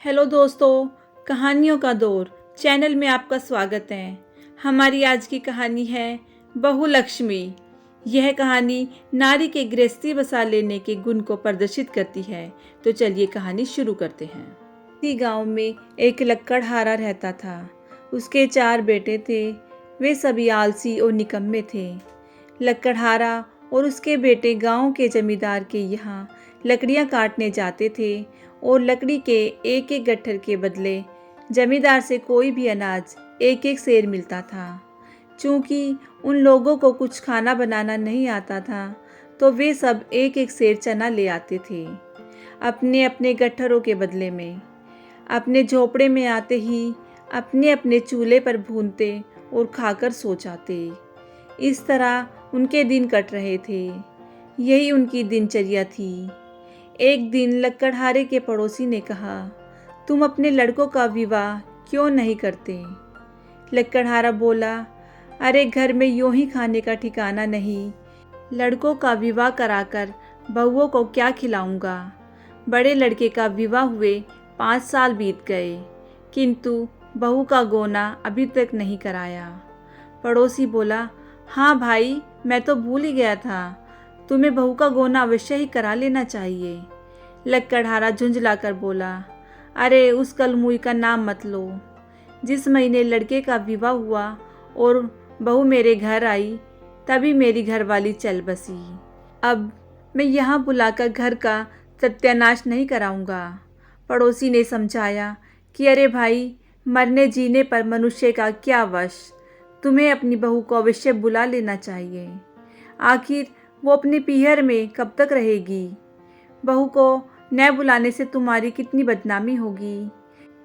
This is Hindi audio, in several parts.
हेलो दोस्तों, कहानियों का दौर चैनल में आपका स्वागत है। हमारी आज की कहानी है बहू लक्ष्मी। यह कहानी नारी के गृहस्थी बसा लेने के गुण को प्रदर्शित करती है। तो चलिए कहानी शुरू करते हैं। इसी गांव में एक लक्कड़हारा रहता था। उसके 4 बेटे थे। वे सभी आलसी और निकम्मे थे। लक्कड़हारा और उसके बेटे गांव के जमींदार के यहाँ लकड़ियाँ काटने जाते थे और लकड़ी के एक एक गट्ठर के बदले जमींदार से कोई भी अनाज एक एक सेर मिलता था। चूँकि उन लोगों को कुछ खाना बनाना नहीं आता था, तो वे सब एक एक सेर चना ले आते थे अपने अपने गट्ठरों के बदले में। अपने झोपड़े में आते ही अपने अपने चूल्हे पर भूनते और खाकर सो जाते। इस तरह उनके दिन कट रहे थे। यही उनकी दिनचर्या थी। एक दिन लक्कड़हारे के पड़ोसी ने कहा, तुम अपने लड़कों का विवाह क्यों नहीं करते? लक्कड़हारा बोला, अरे घर में यूं ही खाने का ठिकाना नहीं, लड़कों का विवाह कराकर बहुओं को क्या खिलाऊंगा? बड़े लड़के का विवाह हुए 5 साल बीत गए, किंतु बहू का गोना अभी तक नहीं कराया। पड़ोसी बोला, हाँ भाई, मैं तो भूल ही गया था, तुम्हें बहू का गोना अवश्य ही करा लेना चाहिए। लक्कड़हारा झुंझलाकर बोला, अरे उस कलमुई का नाम मत लो। जिस महीने लड़के का विवाह हुआ और बहू मेरे घर आई, तभी मेरी घरवाली चल बसी। अब मैं यहाँ बुलाकर घर का सत्यानाश नहीं कराऊंगा। पड़ोसी ने समझाया कि अरे भाई, मरने जीने पर मनुष्य का क्या वश, तुम्हें अपनी बहू को अवश्य बुला लेना चाहिए। आखिर वो अपने पीहर में कब तक रहेगी? बहू को न बुलाने से तुम्हारी कितनी बदनामी होगी।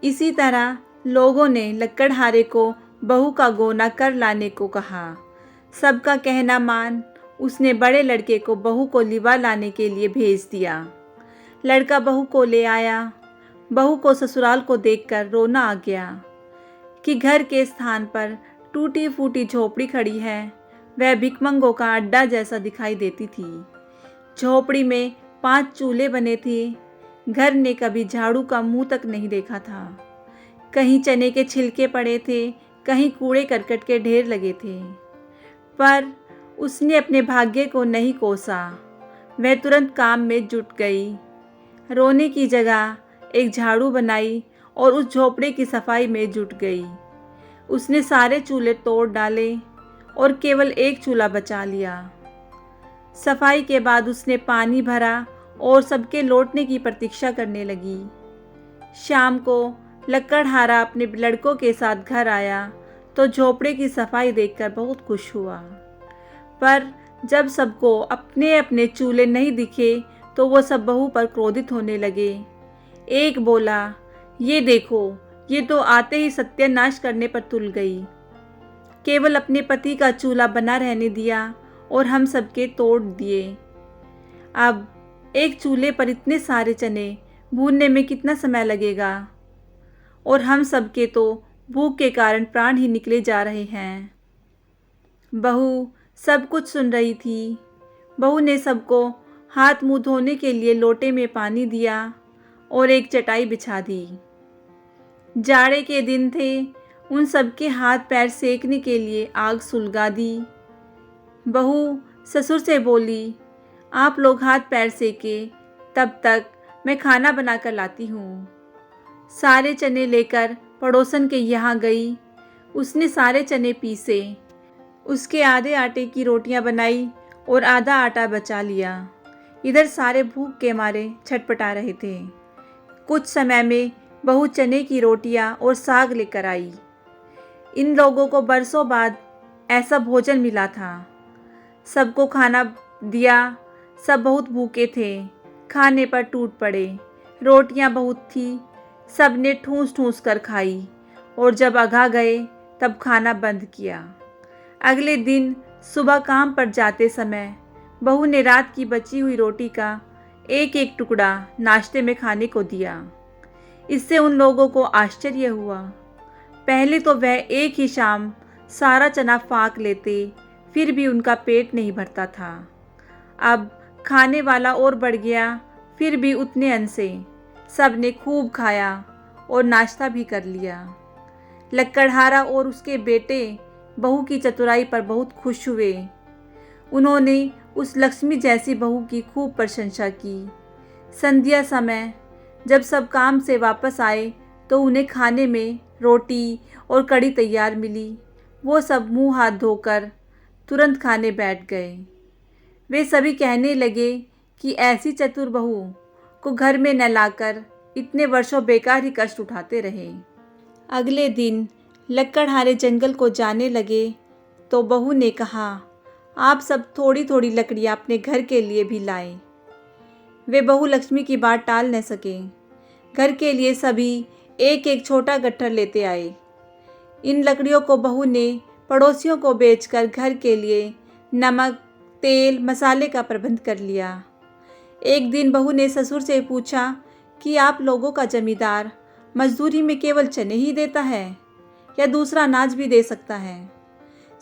इसी तरह लोगों ने लक्कड़हारे को बहू का गोना कर लाने को कहा। सबका कहना मान उसने बड़े लड़के को बहू को लिवा लाने के लिए भेज दिया। लड़का बहू को ले आया। बहू को ससुराल को देखकर रोना आ गया कि घर के स्थान पर टूटी फूटी झोपड़ी खड़ी है। वह भिखमंगों का अड्डा जैसा दिखाई देती थी। झोपड़ी में 5 चूल्हे बने थे। घर ने कभी झाड़ू का मुंह तक नहीं देखा था। कहीं चने के छिलके पड़े थे, कहीं कूड़े करकट के ढेर लगे थे। पर उसने अपने भाग्य को नहीं कोसा। वह तुरंत काम में जुट गई। रोने की जगह एक झाड़ू बनाई और उस झोपड़े की सफाई में जुट गई। उसने सारे चूल्हे तोड़ डाले और केवल एक चूल्हा बचा लिया। सफाई के बाद उसने पानी भरा और सबके लौटने की प्रतीक्षा करने लगी। शाम को लक्कड़हारा अपने लड़कों के साथ घर आया तो झोपड़े की सफाई देखकर बहुत खुश हुआ। पर जब सबको अपने अपने चूल्हे नहीं दिखे तो वो सब बहू पर क्रोधित होने लगे। एक बोला, ये देखो, ये तो आते ही सत्यानाश करने पर तुल गई। केवल अपने पति का चूल्हा बना रहने दिया और हम सबके तोड़ दिए। अब एक चूल्हे पर इतने सारे चने भूनने में कितना समय लगेगा? और हम सबके तो भूख के कारण प्राण ही निकले जा रहे हैं। बहू सब कुछ सुन रही थी। बहू ने सबको हाथ मुंह धोने के लिए लोटे में पानी दिया और एक चटाई बिछा दी। जाड़े के दिन थे, उन सबके हाथ पैर सेकने के लिए आग सुलगा दी। बहू ससुर से बोली, आप लोग हाथ पैर सेके, तब तक मैं खाना बनाकर लाती हूँ। सारे चने लेकर पड़ोसन के यहाँ गई। उसने सारे चने पीसे, उसके आधे आटे की रोटियां बनाई और आधा आटा बचा लिया। इधर सारे भूख के मारे छटपटा रहे थे। कुछ समय में बहू चने की रोटियां और साग लेकर आई। इन लोगों को बरसों बाद ऐसा भोजन मिला था। सबको खाना दिया। सब बहुत भूखे थे, खाने पर टूट पड़े। रोटियां बहुत थी, सब ने ठूस ठूस कर खाई और जब अघा गए तब खाना बंद किया। अगले दिन सुबह काम पर जाते समय बहू ने रात की बची हुई रोटी का एक एक टुकड़ा नाश्ते में खाने को दिया। इससे उन लोगों को आश्चर्य हुआ। पहले तो वह एक ही शाम सारा चना फाँक लेते, फिर भी उनका पेट नहीं भरता था। अब खाने वाला और बढ़ गया, फिर भी उतने अन्न से सब ने खूब खाया और नाश्ता भी कर लिया। लक्कड़हारा और उसके बेटे बहू की चतुराई पर बहुत खुश हुए। उन्होंने उस लक्ष्मी जैसी बहू की खूब प्रशंसा की। संध्या समय जब सब काम से वापस आए तो उन्हें खाने में रोटी और कढ़ी तैयार मिली। वो सब मुंह हाथ धोकर तुरंत खाने बैठ गए। वे सभी कहने लगे कि ऐसी चतुर बहू को घर में न लाकर इतने वर्षों बेकार ही कष्ट उठाते रहे। अगले दिन लक्कड़हारे जंगल को जाने लगे तो बहू ने कहा, आप सब थोड़ी थोड़ी लकड़ियाँ अपने घर के लिए भी लाएं। वे बहू लक्ष्मी की बात टाल न सके। घर के लिए सभी एक एक छोटा गट्ठर लेते आए। इन लकड़ियों को बहू ने पड़ोसियों को बेचकर घर के लिए नमक, तेल, मसाले का प्रबंध कर लिया। एक दिन बहू ने ससुर से पूछा कि आप लोगों का जमींदार मजदूरी में केवल चने ही देता है या दूसरा अनाज भी दे सकता है?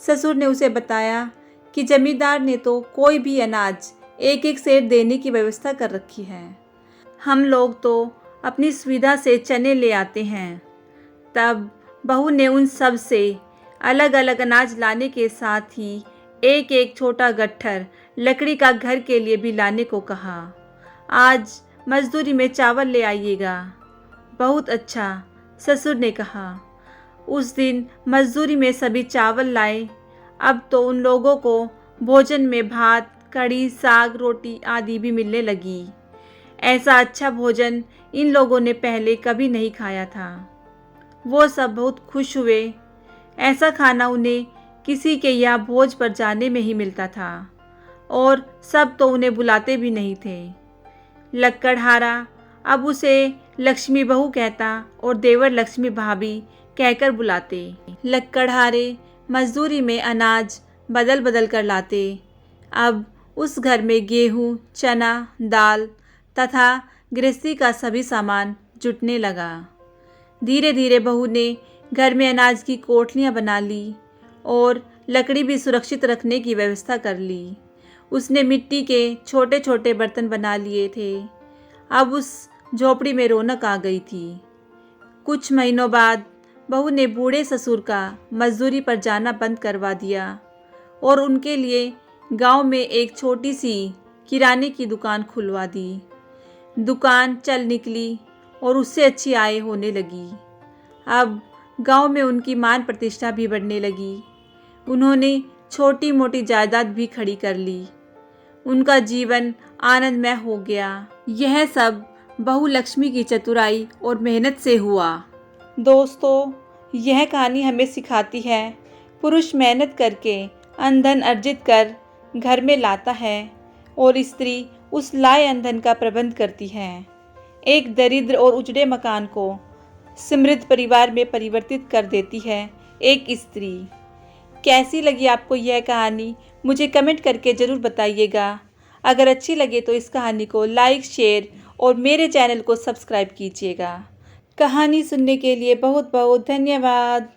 ससुर ने उसे बताया कि जमींदार ने तो कोई भी अनाज एक एक सेर देने की व्यवस्था कर रखी है। हम लोग तो अपनी सुविधा से चने ले आते हैं। तब बहू ने उन सब से अलग अलग अनाज लाने के साथ ही एक एक छोटा गट्ठर लकड़ी का घर के लिए भी लाने को कहा। आज मजदूरी में चावल ले आइएगा। बहुत अच्छा, ससुर ने कहा। उस दिन मजदूरी में सभी चावल लाए। अब तो उन लोगों को भोजन में भात, कढ़ी, साग, रोटी आदि भी मिलने लगी। ऐसा अच्छा भोजन इन लोगों ने पहले कभी नहीं खाया था। वो सब बहुत खुश हुए। ऐसा खाना उन्हें किसी के यहाँ भोज पर जाने में ही मिलता था और सब तो उन्हें बुलाते भी नहीं थे। लक्कड़हारा अब उसे लक्ष्मी बहू कहता और देवर लक्ष्मी भाभी कहकर बुलाते। लक्कड़हारे मजदूरी में अनाज बदल बदल कर लाते। अब उस घर में गेहूँ, चना, दाल तथा गृहस्थी का सभी सामान जुटने लगा। धीरे धीरे बहू ने घर में अनाज की कोठलियाँ बना ली और लकड़ी भी सुरक्षित रखने की व्यवस्था कर ली। उसने मिट्टी के छोटे छोटे बर्तन बना लिए थे। अब उस झोपड़ी में रौनक आ गई थी। कुछ महीनों बाद बहू ने बूढ़े ससुर का मजदूरी पर जाना बंद करवा दिया और उनके लिए गांव में एक छोटी सी किराने की दुकान खुलवा दी। दुकान चल निकली और उससे अच्छी आय होने लगी। अब गांव में उनकी मान प्रतिष्ठा भी बढ़ने लगी। उन्होंने छोटी मोटी जायदाद भी खड़ी कर ली। उनका जीवन आनंदमय हो गया। यह सब बहू लक्ष्मी की चतुराई और मेहनत से हुआ। दोस्तों, यह कहानी हमें सिखाती है पुरुष मेहनत करके अन्न धन अर्जित कर घर में लाता है और स्त्री उस लाए अन्न धन का प्रबंध करती है। एक दरिद्र और उजड़े मकान को समृद्ध परिवार में परिवर्तित कर देती है एक स्त्री। कैसी लगी आपको यह कहानी? मुझे कमेंट करके ज़रूर बताइएगा। अगर अच्छी लगे तो इस कहानी को लाइक, शेयर और मेरे चैनल को सब्सक्राइब कीजिएगा। कहानी सुनने के लिए बहुत बहुत धन्यवाद।